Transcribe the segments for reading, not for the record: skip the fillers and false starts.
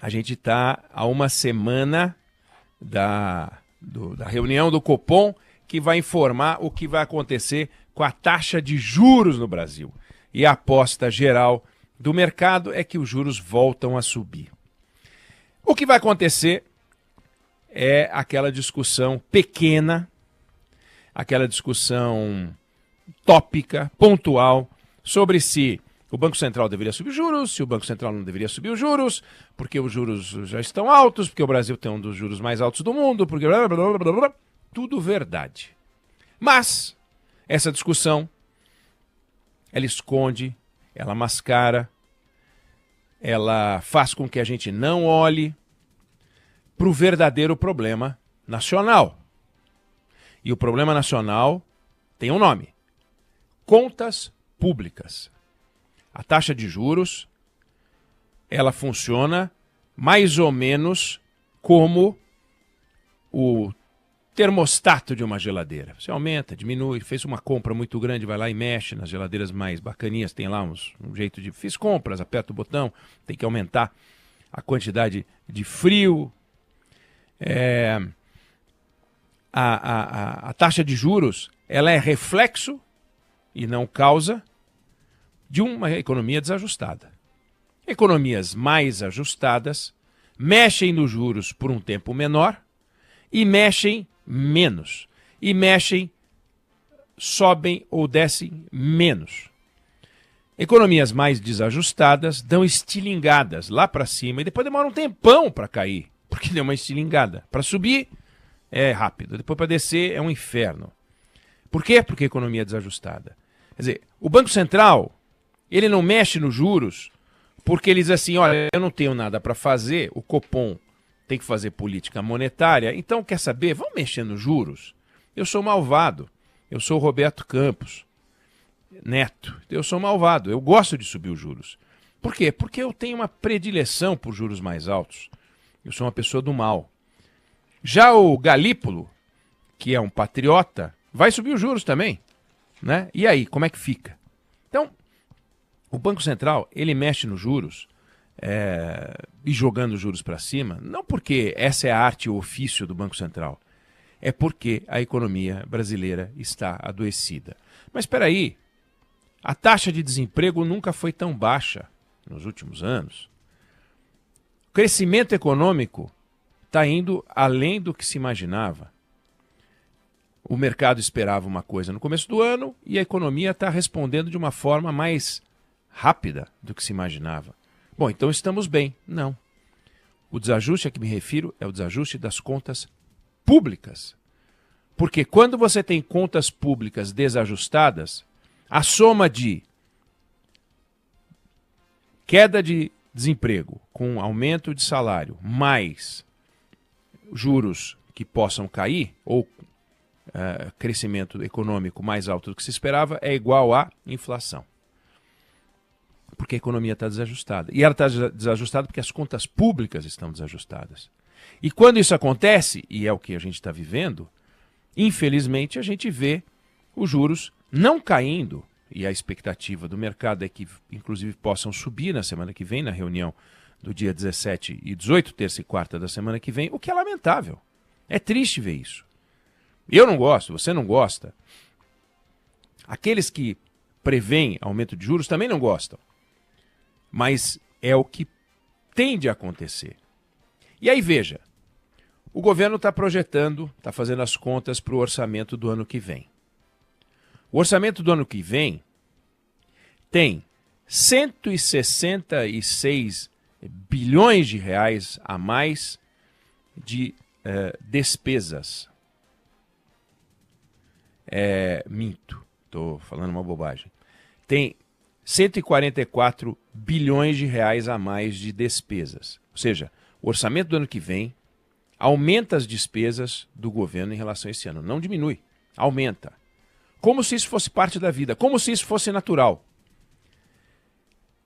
A gente está a uma semana da reunião do Copom, que vai informar o que vai acontecer com a taxa de juros no Brasil. E a aposta geral do mercado é que os juros voltam a subir. O que vai acontecer é aquela discussão pequena, aquela discussão tópica, pontual, sobre se o Banco Central deveria subir os juros, se o Banco Central não deveria subir os juros, porque os juros já estão altos, porque o Brasil tem um dos juros mais altos do mundo, porque... Blá, blá, blá, blá, blá. Tudo verdade. Mas essa discussão, ela esconde, ela mascara, ela faz com que a gente não olhe para o verdadeiro problema nacional. E o problema nacional tem um nome: contas públicas. A taxa de juros, ela funciona mais ou menos como o termostato de uma geladeira. Você aumenta, diminui, fez uma compra muito grande, vai lá e mexe nas geladeiras mais bacaninhas, tem lá um jeito de... Fiz compras, aperta o botão, tem que aumentar a quantidade de frio. A taxa de juros, ela é reflexo e não causa de uma economia desajustada. Economias mais ajustadas mexem nos juros por um tempo menor e mexem menos. E mexem, sobem ou descem menos. Economias mais desajustadas dão estilingadas lá para cima e depois demora um tempão para cair, porque deu uma estilingada. Para subir é rápido, depois para descer é um inferno. Por quê? Porque a economia é desajustada. Quer dizer, o Banco Central, ele não mexe nos juros porque ele diz assim, olha, eu não tenho nada para fazer, o Copom tem que fazer política monetária, então quer saber, vamos mexer nos juros? Eu sou malvado, eu sou o Roberto Campos Neto, eu sou malvado, eu gosto de subir os juros. Por quê? Porque eu tenho uma predileção por juros mais altos. Eu sou uma pessoa do mal. Já o Galípolo, que é um patriota, vai subir os juros também, né? E aí, como é que fica? Então, o Banco Central, ele mexe nos juros e jogando os juros para cima, não porque essa é a arte e o ofício do Banco Central, é porque a economia brasileira está adoecida. Mas espera aí, a taxa de desemprego nunca foi tão baixa nos últimos anos. O crescimento econômico está indo além do que se imaginava. O mercado esperava uma coisa no começo do ano e a economia está respondendo de uma forma mais rápida do que se imaginava. Bom, então estamos bem. Não. O desajuste a que me refiro é o desajuste das contas públicas. Porque quando você tem contas públicas desajustadas, a soma de queda de desemprego com aumento de salário, mais juros que possam cair, ou crescimento econômico mais alto do que se esperava, é igual à inflação. Porque a economia está desajustada. E ela está desajustada porque as contas públicas estão desajustadas. E quando isso acontece, e é o que a gente está vivendo, infelizmente a gente vê os juros não caindo, e a expectativa do mercado é que, inclusive, possam subir na semana que vem, na reunião do dia 17 e 18, terça e quarta da semana que vem, o que é lamentável. É triste ver isso. Eu não gosto, você não gosta. Aqueles que preveem aumento de juros também não gostam. Mas é o que tende a acontecer. E aí, veja, o governo está projetando, está fazendo as contas para o orçamento do ano que vem. O orçamento do ano que vem tem 166 bilhões de reais a mais de despesas. Minto, estou falando uma bobagem. Tem 144 bilhões de reais a mais de despesas. Ou seja, o orçamento do ano que vem aumenta as despesas do governo em relação a esse ano. Não diminui, aumenta. Como se isso fosse parte da vida, como se isso fosse natural.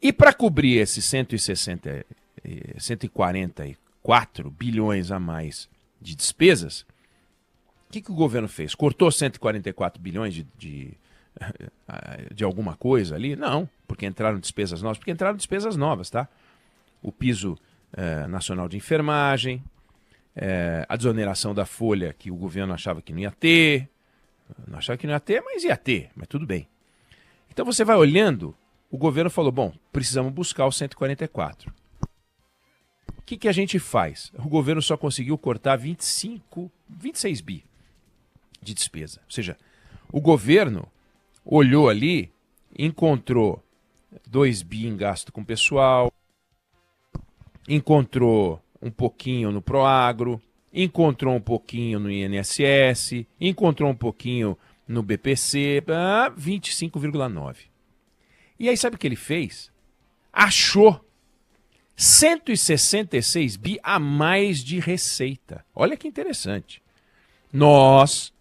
E para cobrir esses 144 bilhões a mais de despesas, o que o governo fez? Cortou 144 bilhões de alguma coisa ali? Não, porque entraram despesas novas. Porque entraram despesas novas, tá? O piso Nacional de Enfermagem, a desoneração da folha que o governo achava que não ia ter. Não achava que não ia ter, mas ia ter, mas tudo bem. Então você vai olhando, o governo falou, bom, precisamos buscar o 144. O que a gente faz? O governo só conseguiu cortar 26 bi de despesa. Ou seja, o governo olhou ali, encontrou 2 bi em gasto com pessoal, encontrou um pouquinho no Proagro, encontrou um pouquinho no INSS, encontrou um pouquinho no BPC, 25,9. E aí sabe o que ele fez? Achou 166 bi a mais de receita. Olha que interessante. Nós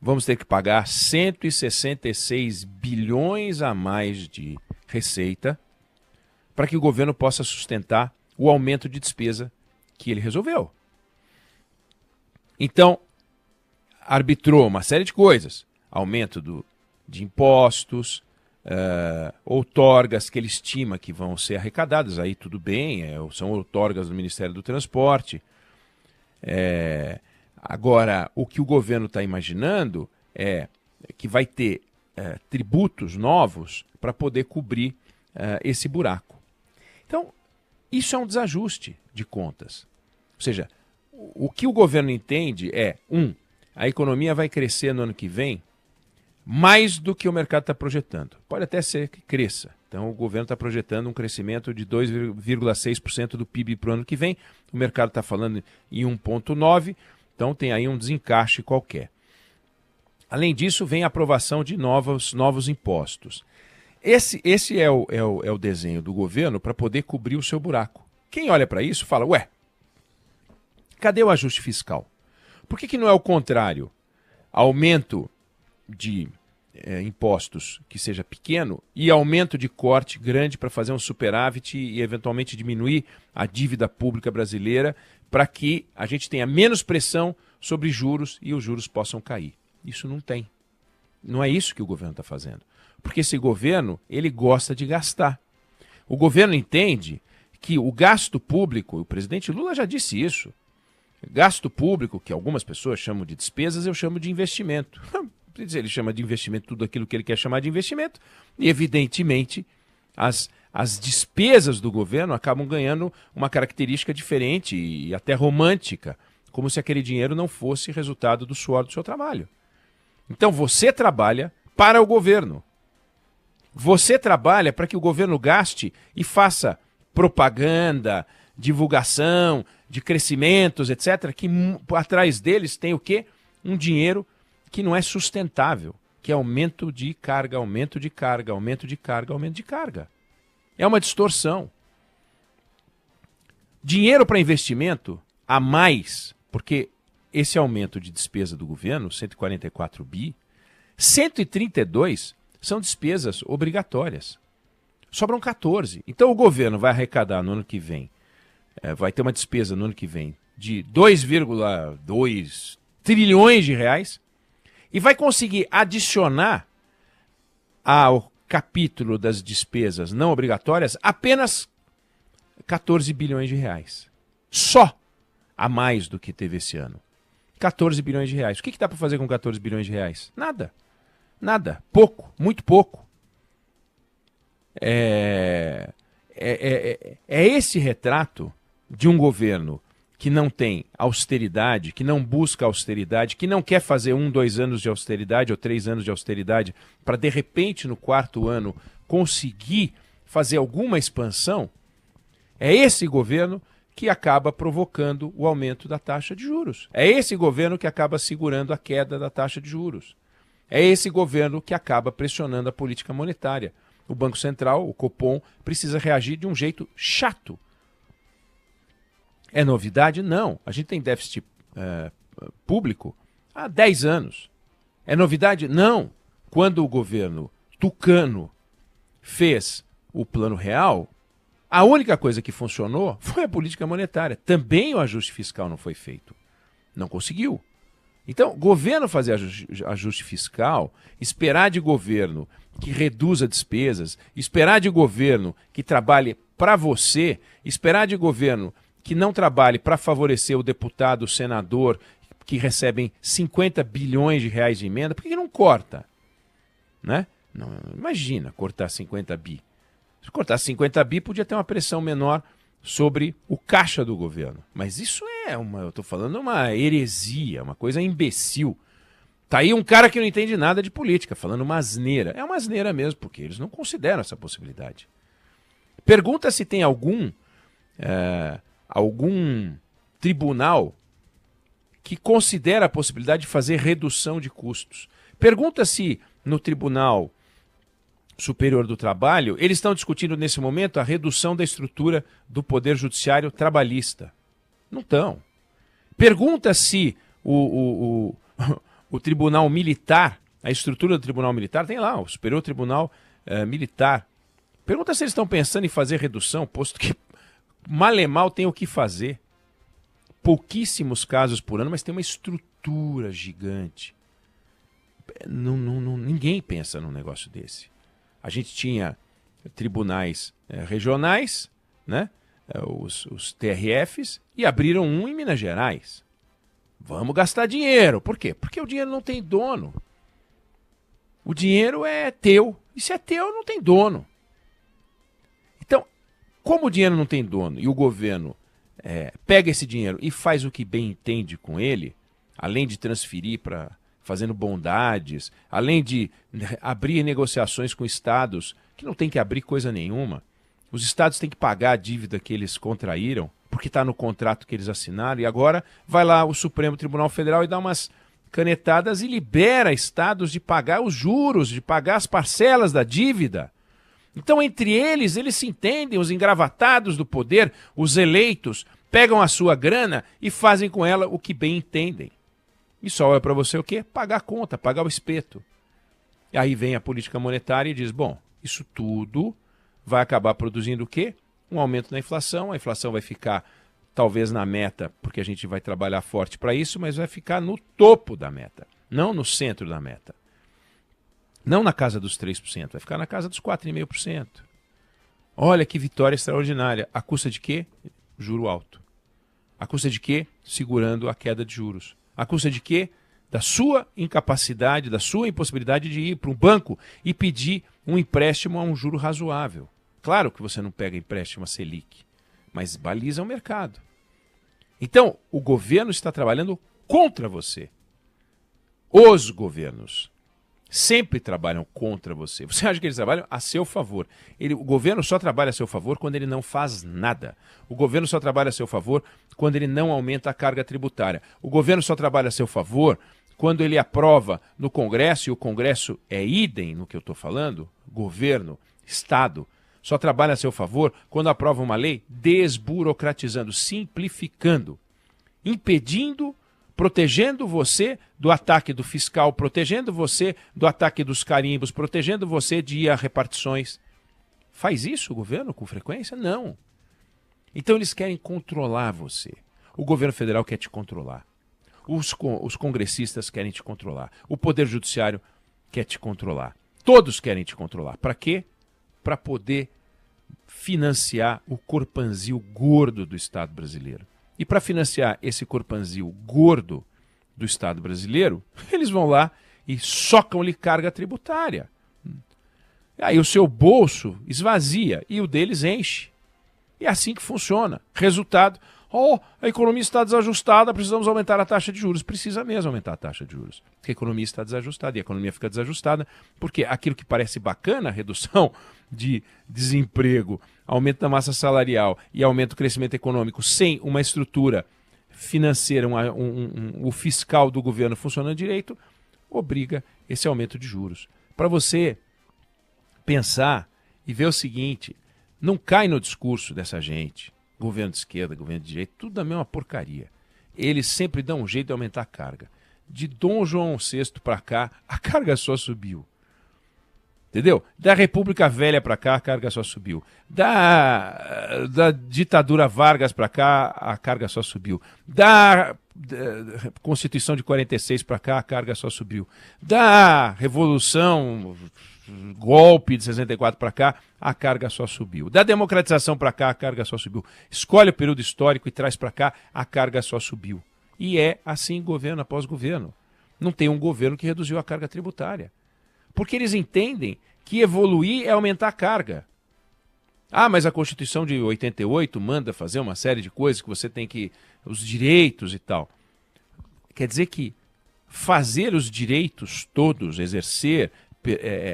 vamos ter que pagar 166 bilhões a mais de receita para que o governo possa sustentar o aumento de despesa que ele resolveu. Então, arbitrou uma série de coisas. Aumento de impostos, outorgas que ele estima que vão ser arrecadadas, aí tudo bem, são outorgas do Ministério do Transporte. Agora, o que o governo está imaginando é que vai ter tributos novos para poder cobrir esse buraco. Então, isso é um desajuste de contas. Ou seja, o que o governo entende é, a economia vai crescer no ano que vem mais do que o mercado está projetando. Pode até ser que cresça. Então, o governo está projetando um crescimento de 2,6% do PIB para o ano que vem. O mercado está falando em 1,9%. Então, tem aí um desencaixe qualquer. Além disso, vem a aprovação de novos impostos. Esse é o desenho do governo para poder cobrir o seu buraco. Quem olha para isso fala, ué, cadê o ajuste fiscal? Por que não é o contrário? Aumento de impostos que seja pequeno e aumento de corte grande para fazer um superávit e eventualmente diminuir a dívida pública brasileira para que a gente tenha menos pressão sobre juros e os juros possam cair. Isso não tem. Não é isso que o governo está fazendo. Porque esse governo, ele gosta de gastar. O governo entende que o gasto público, o presidente Lula já disse isso, gasto público, que algumas pessoas chamam de despesas, eu chamo de investimento. Ele chama de investimento tudo aquilo que ele quer chamar de investimento, e evidentemente as despesas do governo acabam ganhando uma característica diferente e até romântica, como se aquele dinheiro não fosse resultado do suor do seu trabalho. Então você trabalha para o governo. Você trabalha para que o governo gaste e faça propaganda, divulgação, de crescimentos, etc., que atrás deles tem o quê? Um dinheiro que não é sustentável, que é aumento de carga, aumento de carga, aumento de carga, aumento de carga. É uma distorção. Dinheiro para investimento a mais, porque esse aumento de despesa do governo, 144 bi, 132 são despesas obrigatórias. Sobram 14. Então o governo vai arrecadar no ano que vem, vai ter uma despesa no ano que vem de 2,2 trilhões de reais e vai conseguir adicionar ao capítulo das despesas não obrigatórias apenas 14 bilhões de reais. Só a mais do que teve esse ano. 14 bilhões de reais. O que dá para fazer com 14 bilhões de reais? Nada. Nada. Pouco. Muito pouco. É esse retrato de um governo que não tem austeridade, que não busca austeridade, que não quer fazer 1, 2 anos de austeridade ou 3 anos de austeridade para, de repente, no 4º ano, conseguir fazer alguma expansão. É esse governo que acaba provocando o aumento da taxa de juros. É esse governo que acaba segurando a queda da taxa de juros. É esse governo que acaba pressionando a política monetária. O Banco Central, o Copom, precisa reagir de um jeito chato. É novidade? Não. A gente tem déficit público há 10 anos. É novidade? Não. Quando o governo tucano fez o Plano Real, a única coisa que funcionou foi a política monetária. Também o ajuste fiscal não foi feito. Não conseguiu. Então, governo fazer ajuste fiscal, esperar de governo que reduza despesas, esperar de governo que trabalhe para você, esperar de governo que não trabalhe para favorecer o deputado, o senador, que recebem 50 bilhões de reais de emenda, por que não corta? Né? Não, imagina cortar 50 bi. Se cortar 50 bi, podia ter uma pressão menor sobre o caixa do governo. Mas isso eu estou falando, uma heresia, uma coisa imbecil. Tá aí um cara que não entende nada de política, falando uma asneira. É uma asneira mesmo, porque eles não consideram essa possibilidade. Pergunta se tem algum tribunal que considera a possibilidade de fazer redução de custos. Pergunta se no Tribunal Superior do Trabalho eles estão discutindo nesse momento a redução da estrutura do Poder Judiciário trabalhista. Não estão. Pergunta se o Tribunal Militar, a estrutura do Tribunal Militar, tem lá o Superior Tribunal Militar. Pergunta se eles estão pensando em fazer redução, posto que mal e mal tem o que fazer. Pouquíssimos casos por ano, mas tem uma estrutura gigante. Ninguém pensa num negócio desse. A gente tinha tribunais regionais, né? Os TRFs, e abriram um em Minas Gerais. Vamos gastar dinheiro. Por quê? Porque o dinheiro não tem dono. O dinheiro é teu. E se é teu, não tem dono. Então, como o dinheiro não tem dono e o governo pega esse dinheiro e faz o que bem entende com ele, além de transferir para fazendo bondades, além de abrir negociações com estados que não tem que abrir coisa nenhuma, os estados têm que pagar a dívida que eles contraíram, porque está no contrato que eles assinaram, e agora vai lá o Supremo Tribunal Federal e dá umas canetadas e libera estados de pagar os juros, de pagar as parcelas da dívida. Então, entre eles se entendem, os engravatados do poder, os eleitos, pegam a sua grana e fazem com ela o que bem entendem. E só é para você o quê? Pagar a conta, pagar o espeto. E aí vem a política monetária e diz, bom, isso tudo vai acabar produzindo o quê? Um aumento na inflação, a inflação vai ficar talvez na meta, porque a gente vai trabalhar forte para isso, mas vai ficar no topo da meta, não no centro da meta. Não na casa dos 3%, vai ficar na casa dos 4,5%. Olha que vitória extraordinária. A custa de quê? Juro alto. A custa de quê? Segurando a queda de juros. A custa de quê? Da sua incapacidade, da sua impossibilidade de ir para um banco e pedir um empréstimo a um juro razoável. Claro que você não pega empréstimo a Selic, mas baliza o mercado. Então, o governo está trabalhando contra você. Os governos sempre trabalham contra você. Você acha que eles trabalham a seu favor. O governo só trabalha a seu favor quando ele não faz nada. O governo só trabalha a seu favor quando ele não aumenta a carga tributária. O governo só trabalha a seu favor quando ele aprova no Congresso, e o Congresso é idem no que eu estou falando, governo, Estado, só trabalha a seu favor quando aprova uma lei desburocratizando, simplificando, impedindo, protegendo você do ataque do fiscal, protegendo você do ataque dos carimbos, protegendo você de ir a repartições. Faz isso o governo com frequência? Não. Então eles querem controlar você. O governo federal quer te controlar. Os congressistas querem te controlar. O Poder Judiciário quer te controlar. Todos querem te controlar. Para quê? Para poder financiar o corpanzil gordo do Estado brasileiro. E para financiar esse corpanzil gordo do Estado brasileiro, eles vão lá e socam-lhe carga tributária. Aí o seu bolso esvazia e o deles enche. E é assim que funciona. Resultado, a economia está desajustada, precisamos aumentar a taxa de juros. Precisa mesmo aumentar a taxa de juros. Porque a economia está desajustada e a economia fica desajustada porque aquilo que parece bacana, redução de desemprego, aumento da massa salarial e aumento do crescimento econômico sem uma estrutura financeira, o fiscal do governo funcionando direito, obriga esse aumento de juros. Para você pensar e ver o seguinte, não cai no discurso dessa gente, governo de esquerda, governo de direita, tudo da mesma porcaria. Eles sempre dão um jeito de aumentar a carga. De Dom João VI para cá, a carga só subiu. Entendeu? Da República Velha para cá, a carga só subiu. Da ditadura Vargas para cá, a carga só subiu. Da Constituição de 46 para cá, a carga só subiu. Da Revolução golpe de 64 para cá, a carga só subiu. Da democratização para cá, a carga só subiu. Escolhe o período histórico e traz para cá, a carga só subiu. E é assim governo após governo. Não tem um governo que reduziu a carga tributária. Porque eles entendem que evoluir é aumentar a carga. Ah, mas a Constituição de 88 manda fazer uma série de coisas que você tem que... os direitos e tal. Quer dizer que fazer os direitos todos, exercer,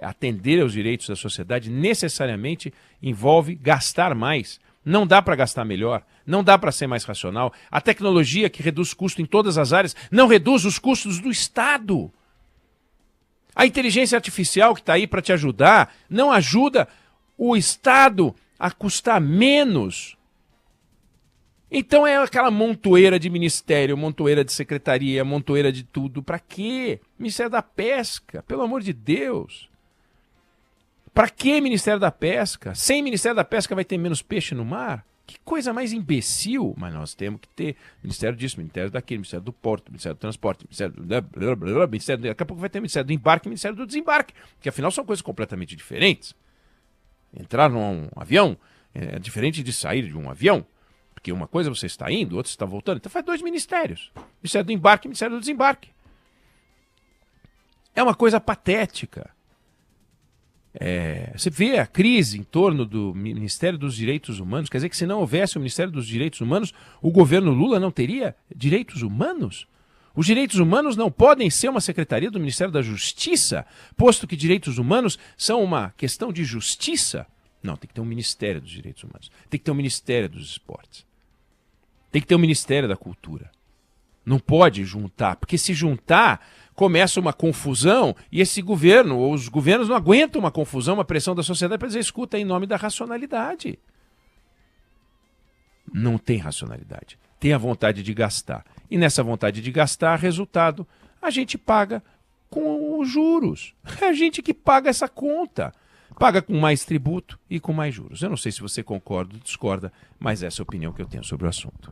atender aos direitos da sociedade, necessariamente envolve gastar mais. Não dá para gastar melhor, não dá para ser mais racional. A tecnologia que reduz custo em todas as áreas não reduz os custos do Estado. A inteligência artificial que está aí para te ajudar não ajuda o Estado a custar menos. Então é aquela montoeira de ministério, montoeira de secretaria, montoeira de tudo. Para quê? Ministério da Pesca, pelo amor de Deus. Para que Ministério da Pesca? Sem Ministério da Pesca vai ter menos peixe no mar? Que coisa mais imbecil. Mas nós temos que ter Ministério disso, Ministério daquilo, Ministério do Porto, Ministério do Transporte, Ministério do... Ministério... Daqui a pouco vai ter Ministério do Embarque e Ministério do Desembarque. Que afinal são coisas completamente diferentes. Entrar num avião é diferente de sair de um avião. Porque uma coisa você está indo, outra você está voltando. Então faz dois ministérios. Ministério do Embarque e Ministério do Desembarque. É uma coisa patética. Você vê a crise em torno do Ministério dos Direitos Humanos. Quer dizer que se não houvesse o Ministério dos Direitos Humanos, o governo Lula não teria direitos humanos? Os direitos humanos não podem ser uma secretaria do Ministério da Justiça, posto que direitos humanos são uma questão de justiça? Não, tem que ter um Ministério dos Direitos Humanos. Tem que ter um Ministério dos Esportes. Tem que ter um Ministério da Cultura. Não pode juntar, porque se juntar, começa uma confusão e esse governo, ou os governos não aguentam uma confusão, uma pressão da sociedade para dizer, escuta, em nome da racionalidade. Não tem racionalidade. Tem a vontade de gastar. E nessa vontade de gastar, resultado, a gente paga com os juros. É a gente que paga essa conta. Paga com mais tributo e com mais juros. Eu não sei se você concorda ou discorda, mas essa é a opinião que eu tenho sobre o assunto.